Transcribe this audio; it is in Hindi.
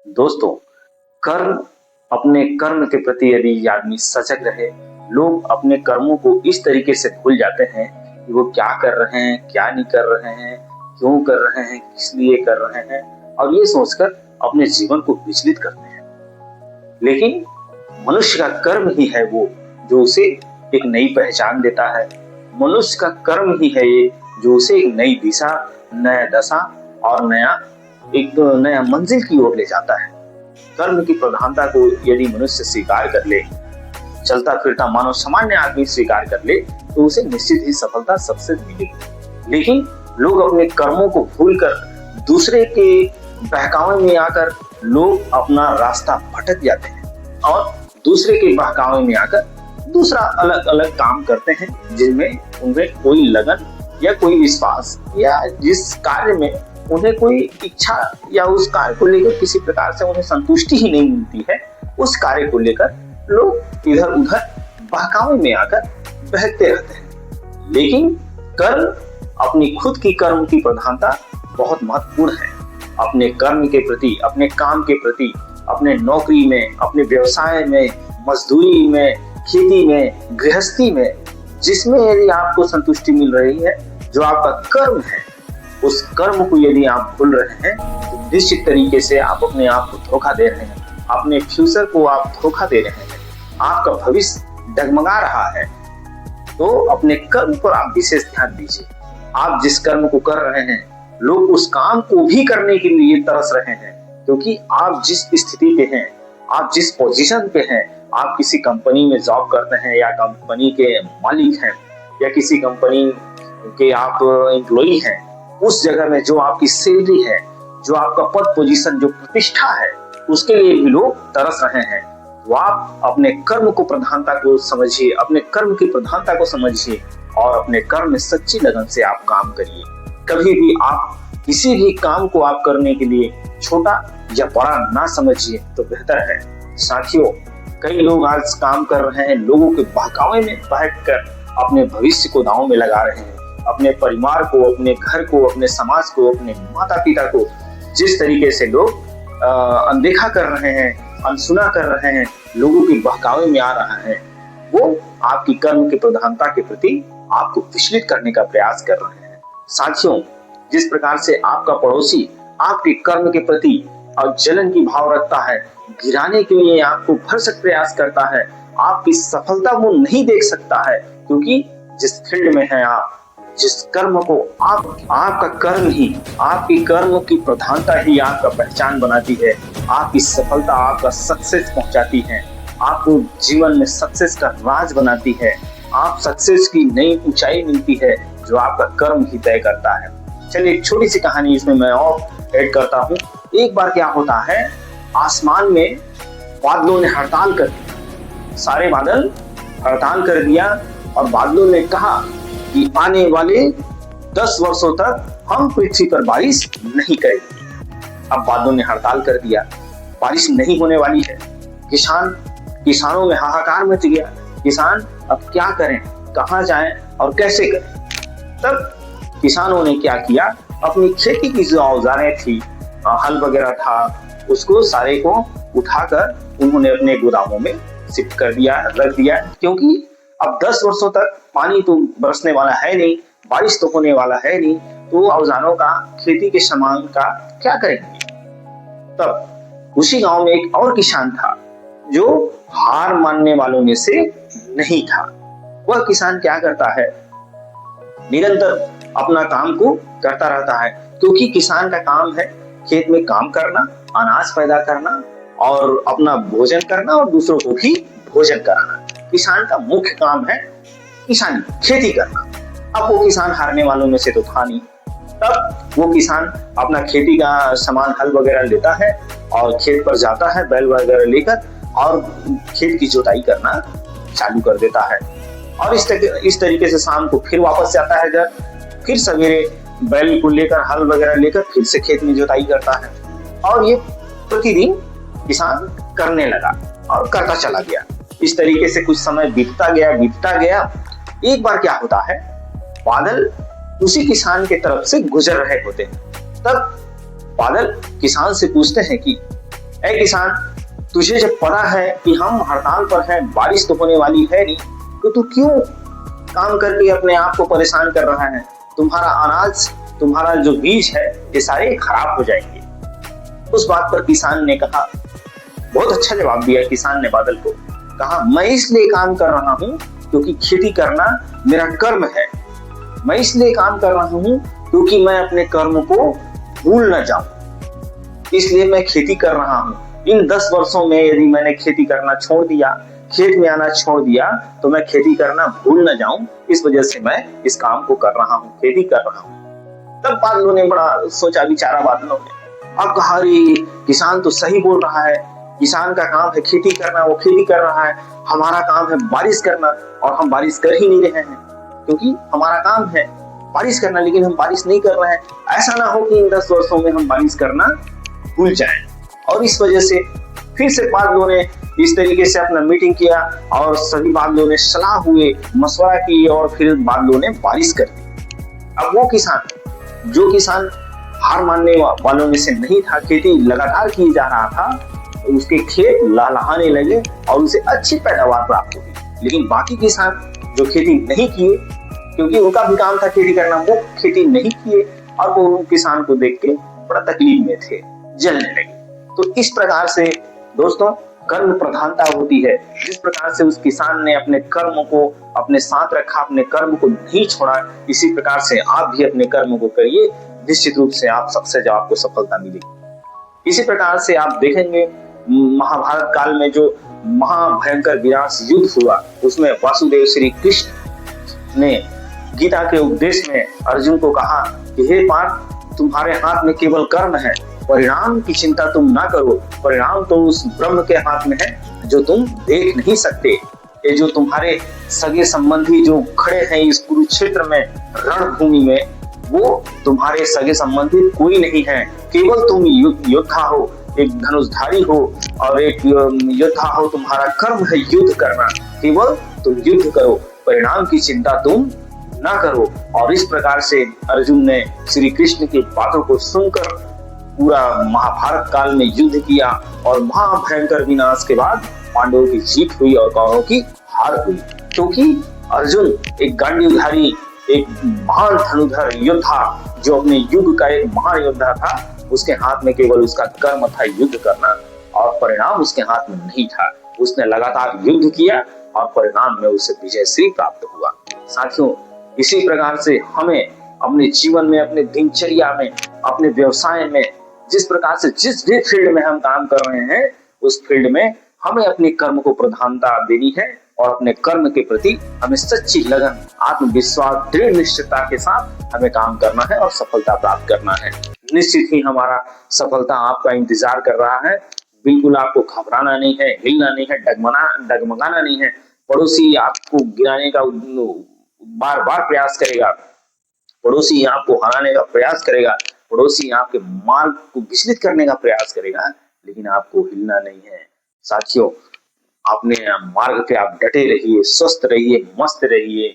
दोस्तों, कर्म अपने कर्म के प्रति यदि आदमी सजग रहे, लोग अपने कर्मों को इस तरीके से भूल जाते हैं कि वो क्या कर रहे हैं, क्या नहीं कर रहे हैं, क्यों कर रहे हैं, किस लिए कर रहे हैं और ये सोचकर अपने जीवन को विचलित करते हैं। लेकिन मनुष्य का कर्म ही है वो जो उसे एक नई पहचान देता है। मनुष्य का कर्म ही है ये जो उसे एक नई दिशा, नया दशा और नया मंजिल की ओर ले जाता है। कर्म की प्रधानता को यदि मनुष्य स्वीकार कर ले, चलता फिरता मानव सामान्य आदमी स्वीकार कर ले, तो उसे निश्चित ही सफलता सबसे मिलेगी। लेकिन लोग अपने कर्मों को भूलकर दूसरे के बहकावे में आकर लोग अपना रास्ता भटक जाते हैं और दूसरे के बहकावे में आकर दूसरा अलग अलग काम करते हैं जिनमें उनमें कोई लगन या कोई विश्वास या जिस कार्य में उन्हें कोई इच्छा या उस कार्य को लेकर किसी प्रकार से उन्हें संतुष्टि ही नहीं मिलती है, उस कार्य को लेकर लोग इधर उधर बहकावे में आकर बहकते रहते हैं। लेकिन कर्म, अपनी खुद की कर्म की प्रधानता बहुत महत्वपूर्ण है। अपने कर्म के प्रति, अपने काम के प्रति, अपने नौकरी में, अपने व्यवसाय में, मजदूरी में, खेती में, गृहस्थी में, जिसमें यदि आपको संतुष्टि मिल रही है, जो आपका कर्म है, उस कर्म को यदि आप भूल रहे हैं तो निश्चित तरीके से आप अपने आप को धोखा दे रहे हैं, अपने फ्यूचर को आप धोखा दे रहे हैं, आपका भविष्य डगमगा रहा है। तो अपने कर्म पर आप विशेष ध्यान दीजिए। आप जिस कर्म को कर रहे हैं, लोग उस काम को भी करने के लिए तरस रहे हैं, क्योंकि आप जिस स्थिति पे हैं, आप जिस पोजीशन पे हैं, आप किसी कंपनी में जॉब करते हैं या कंपनी के मालिक हैं या किसी कंपनी के आप एम्प्लॉई हैं, उस जगह में जो आपकी सैलरी है, जो आपका पद पोजीशन, जो प्रतिष्ठा है, उसके लिए भी लोग तरस रहे हैं। तो आप अपने कर्म को प्रधानता को समझिए, अपने कर्म की प्रधानता को समझिए और अपने कर्म में सच्ची लगन से आप काम करिए। कभी भी आप किसी भी काम को आप करने के लिए छोटा या बड़ा ना समझिए तो बेहतर है। साथियों, कई लोग आज काम कर रहे हैं, लोगों के बहकावे में बहकर अपने भविष्य को दांव में लगा रहे हैं। अपने परिवार को, अपने घर को, अपने समाज को, अपने माता पिता को जिस तरीके से लोग अनदेखा कर रहे हैं, अनसुना कर रहे हैं, लोगों के बहकावे में आ रहा है, वो आपकी कर्म की प्रधानता के प्रति आपको विचलित करने का प्रयास कर रहे हैं। साथियों, जिस प्रकार से आपका पड़ोसी आपके कर्म के प्रति और जलन की भाव रखता है, गिराने के लिए आपको भरसक प्रयास करता है, आपकी सफलता वो नहीं देख सकता है, क्योंकि जिस फील्ड में है आप, जिस कर्म को आपका कर्म ही, आपकी कर्म की प्रधानता ही आपका पहचान बनाती है, आपकी सफलता, आपका सक्सेस पहुंचाती है, आपको जीवन में सक्सेस का राज बनाती है, आप सक्सेस की नई ऊंचाई मिलती है जो आपका कर्म ही तय करता है। चलिए एक छोटी सी कहानी इसमें मैं और ऐड करता हूँ। एक बार क्या होता है, आसमान में बादलों ने हड़ताल कर दी, सारे बादल हड़ताल कर दिया और बादलों ने कहा कि आने वाले 10 वर्षों तक हम पृथ्वी पर बारिश नहीं करेंगे। अब बादलों ने हड़ताल कर दिया, बारिश नहीं होने वाली है। किसानों में हाहाकार मच गया। किसान अब क्या करें, कहाँ जाएं और कैसे करें। तब किसानों ने क्या किया, अपनी खेती की जो औजारें थी, हल वगैरह था, उसको सारे को उठाकर उन्होंने अपने गोदामों में शिफ्ट कर दिया, रख दिया, क्योंकि अब 10 वर्षों तक पानी तो बरसने वाला है नहीं, बारिश तो होने वाला है नहीं, तो औजारों का, खेती के सामान का क्या करेंगे। तब उसी गांव में एक और किसान था जो हार मानने वालों में से नहीं था। वह किसान क्या करता है, निरंतर अपना काम को करता रहता है, क्योंकि किसान का काम है खेत में काम करना, अनाज पैदा करना और अपना भोजन करना और दूसरों को भी भोजन कराना। किसान का मुख्य काम है किसानी, खेती करना। अब वो किसान हारने वालों में से तो था नहीं। तब वो किसान अपना खेती का सामान, हल वगैरह लेता है और खेत पर जाता है बैल वगैरह लेकर और खेत की जुताई करना चालू कर देता है। और इस तरीके से शाम को फिर वापस जाता है घर, फिर सवेरे बैल को लेकर, हल वगैरह लेकर फिर से खेत में जुताई करता है। और ये प्रतिदिन किसान करने लगा और करता चला गया। इस तरीके से कुछ समय बीतता गया। एक बार क्या होता है, बादल उसी किसान के तरफ से गुजर रहे होते हैं। तब बादल किसान से पूछते हैं कि ऐ किसान, तुझे जब पता है कि हम हड़ताल पर हैं, बारिश तो होने वाली है नहीं, तो तू क्यों काम करके अपने आप को परेशान कर रहा है? तुम्हारा अनाज, तुम्हारा जो बीज है, ये सारे खराब हो जाएंगे। उस बात पर किसान ने कहा, बहुत अच्छा जवाब दिया किसान ने बादल को। कहा, मैं इसलिए काम कर रहा हूँ क्योंकि खेती करना मेरा कर्म है। मैं इसलिए काम कर रहा हूँ क्योंकि मैं अपने कर्म को भूल न जाऊं, इसलिए मैं खेती कर रहा हूँ। इन 10 वर्षों में यदि मैंने खेती करना छोड़ दिया, खेत में आना छोड़ दिया, तो मैं खेती करना भूल न जाऊं, इस वजह से मैं इस काम को कर रहा हूँ, खेती कर रहा हूँ। तब बादलों ने बड़ा सोचा विचारा बादलों ने। अब कहा, अरे किसान तो सही बोल रहा है, किसान का काम है खेती करना, वो खेती कर रहा है। हमारा काम है बारिश करना और हम बारिश कर ही नहीं रहे हैं, क्योंकि हमारा काम है बारिश करना, लेकिन हम बारिश नहीं कर रहे हैं। ऐसा ना हो कि इन 10 वर्षों में हम बारिश करना भूल जाएं। और इस वजह से फिर से बादलों ने इस तरीके से अपना मीटिंग किया और सभी बादलों ने सलाह हुए, मशवरा की और फिर बादलों ने बारिश कर दी। अब वो किसान, जो किसान हार मानने वालों में से नहीं था, खेती लगातार की जा रहा था, उसके खेत लहलहाने लगे और उसे अच्छी पैदावार प्राप्त हुई। लेकिन बाकी किसान जो खेती नहीं किए, क्योंकि उनका भी काम था खेती करना, वो खेती नहीं किए और वो किसान को देख के बड़ा तकलीफ में थे, जलने लगे। तो इस प्रकार से दोस्तों कर्म प्रधानता होती है। जिस प्रकार से उस किसान ने अपने कर्म को अपने साथ रखा, अपने कर्म को नहीं छोड़ा, इसी प्रकार से आप भी अपने कर्म को करिए, निश्चित रूप से आप सक्सेस, आपको सफलता मिलेगी। इसी प्रकार से आप देखेंगे महाभारत काल में जो महाभयंकर विनाश युद्ध हुआ, उसमें वासुदेव श्री कृष्ण ने गीता के उपदेश में अर्जुन को कहा कि हे पार्थ, तुम्हारे हाथ में केवल कर्म है, परिणाम की चिंता तुम ना करो। परिणाम तो उस ब्रह्म के हाथ में है जो तुम देख नहीं सकते। ये जो तुम्हारे सगे संबंधी जो खड़े हैं इस कुरुक्षेत्र में, रणभूमि में, वो तुम्हारे सगे संबंधी कोई नहीं है। केवल तुम योद्धा हो, एक धनुषधारी हो और एक योद्धा हो। तुम्हारा कर्म है युद्ध करना, केवल तुम युद्ध करो, परिणाम की चिंता तुम ना करो। और इस प्रकार से अर्जुन ने श्री कृष्ण की बातों को सुनकर पूरा महाभारत काल में युद्ध किया और महाभयंकर विनाश के बाद पांडवों की जीत हुई और कौरवों की हार हुई, क्योंकि अर्जुन एक गांडीवधारी, एक महान धनुधर योद्धा, जो अपने युग का एक महान योद्धा था, उसके हाथ में केवल उसका कर्म था युद्ध करना और परिणाम उसके हाथ में नहीं था। उसने लगातार युद्ध किया और परिणाम में उसे विजय श्री प्राप्त हुआ। साथियों, इसी प्रकार से हमें अपने जीवन में, अपने दिनचर्या में, अपने व्यवसाय में, जिस प्रकार से जिस भी फील्ड में हम काम कर रहे हैं, उस फील्ड में हमें अपने कर्म को प्रधानता देनी है और अपने कर्म के प्रति हमें सच्ची लगन, आत्मविश्वास, दृढ़ निश्चयता के साथ हमें काम करना है और सफलता प्राप्त करना है। निश्चित ही हमारा सफलता आपका इंतजार कर रहा है। बिल्कुल आपको घबराना नहीं है, हिलना नहीं है, डगमगाना नहीं है। पड़ोसी आपको गिराने का बार बार प्रयास करेगा, पड़ोसी आपको हराने का प्रयास करेगा, पड़ोसी आपके मार्ग को विचलित करने का प्रयास करेगा, लेकिन आपको हिलना नहीं है। साथियों, अपने मार्ग पे आप डटे रहिए, स्वस्थ रहिए, मस्त रहिए